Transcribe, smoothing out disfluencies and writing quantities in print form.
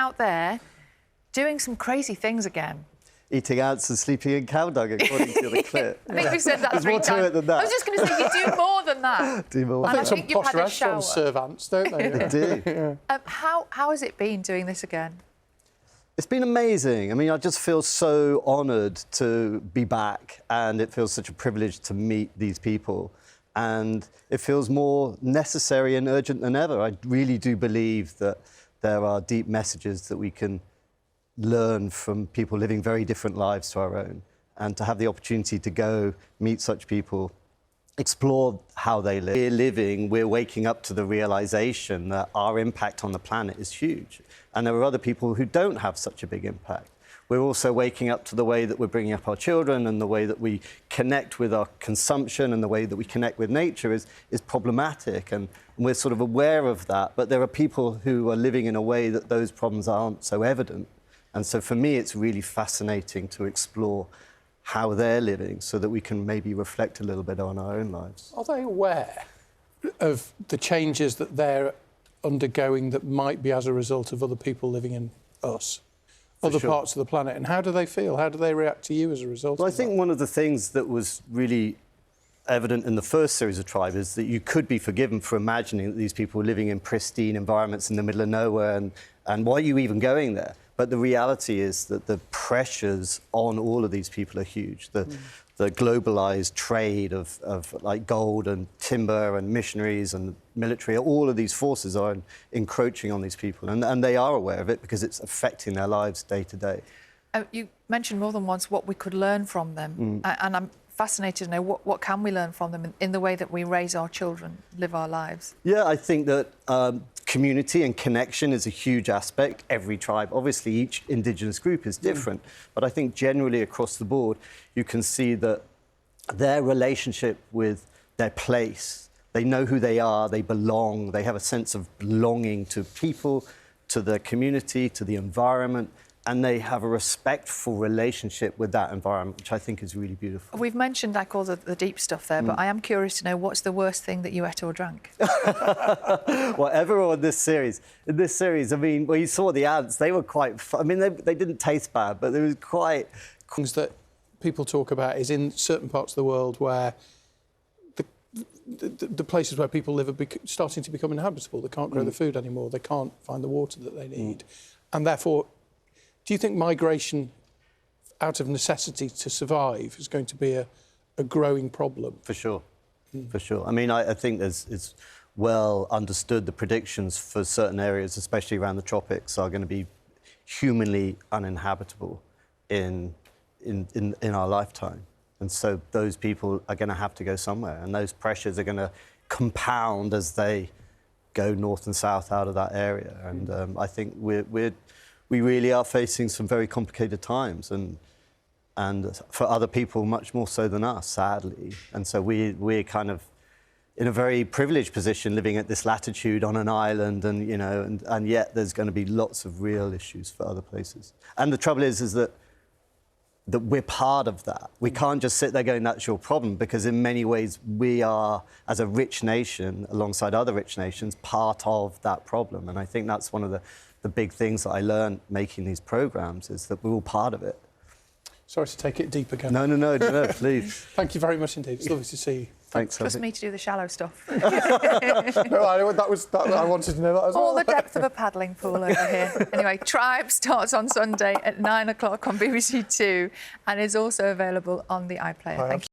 out there doing some crazy things again. Eating ants and sleeping in cow dung, according to the clip. I think we said that There's three more times. to it than that. I was just going to say, you do more than that. Do more. And I think some you've posh had a shower. restaurants serve ants, don't they? They do. How has it been doing this again? It's been amazing. I mean, I just feel so honoured to be back, and it feels such a privilege to meet these people. And it feels more necessary and urgent than ever. I really do believe that there are deep messages that we can learn from people living very different lives to our own. And to have the opportunity to go meet such people, explore how they live. We're waking up to the realisation that our impact on the planet is huge. And there are other people who don't have such a big impact. We're also waking up to the way that we're bringing up our children, and the way that we connect with our consumption and the way that we connect with nature is problematic. And we're sort of aware of that. But there are people who are living in a way that those problems aren't so evident. And so for me, it's really fascinating to explore how they're living so that we can maybe reflect a little bit on our own lives. Are they aware of the changes that they're undergoing that might be as a result of other people living in us, other parts of the planet? And how do they feel? How do they react to you as a result Well, of I think one of the things that was really evident in the first series of Tribe is that you could be forgiven for imagining that these people were living in pristine environments in the middle of nowhere, and why are you even going there? But the reality is that the pressures on all of these people are huge. The globalised trade of like gold and timber and missionaries and military, all of these forces are encroaching on these people. And they are aware of it because it's affecting their lives day to day. You mentioned more than once what we could learn from them. And I'm fascinated to know what can we learn from them in the way that we raise our children, live our lives. Yeah, I think that community and connection is a huge aspect. Every tribe, obviously each Indigenous group is different, but I think generally across the board you can see that their relationship with their place, they know who they are, they belong, they have a sense of belonging to people, to the community, to the environment, and they have a respectful relationship with that environment, which I think is really beautiful. We've mentioned, like, all the deep stuff there, but I am curious to know, what's the worst thing that you ate or drank? Well, everyone in this series, I mean, when you saw the ants, they were quite I mean, they didn't taste bad, but they were quite... things that people talk about is in certain parts of the world where the places where people live are starting to become inhabitable. They can't grow the food anymore. They can't find the water that they need. And therefore, do you think migration out of necessity to survive is going to be a growing problem? For sure, for sure. I mean, I think it's well understood the predictions for certain areas, especially around the tropics, are going to be humanly uninhabitable in our lifetime. And so those people are going to have to go somewhere, and those pressures are going to compound as they go north and south out of that area. And I think we really are facing some very complicated times, and for other people much more so than us, sadly. And so we're kind of in a very privileged position, living at this latitude on an island, and you know, and yet there's going to be lots of real issues for other places. And the trouble is that we're part of that. We can't just sit there going, that's your problem, because in many ways we are, as a rich nation, alongside other rich nations, part of that problem. And I think that's one of the big things that I learned making these programmes, is that we're all part of it. Sorry to take it deep again. No, please. Thank you very much indeed. It's lovely to see you. Thanks. Trust me to do the shallow stuff. No, I wanted to know that as well. All the depth of a paddling pool over here. Anyway, Tribe starts on Sunday at 9 o'clock on BBC Two and is also available on the iPlayer. Thank you.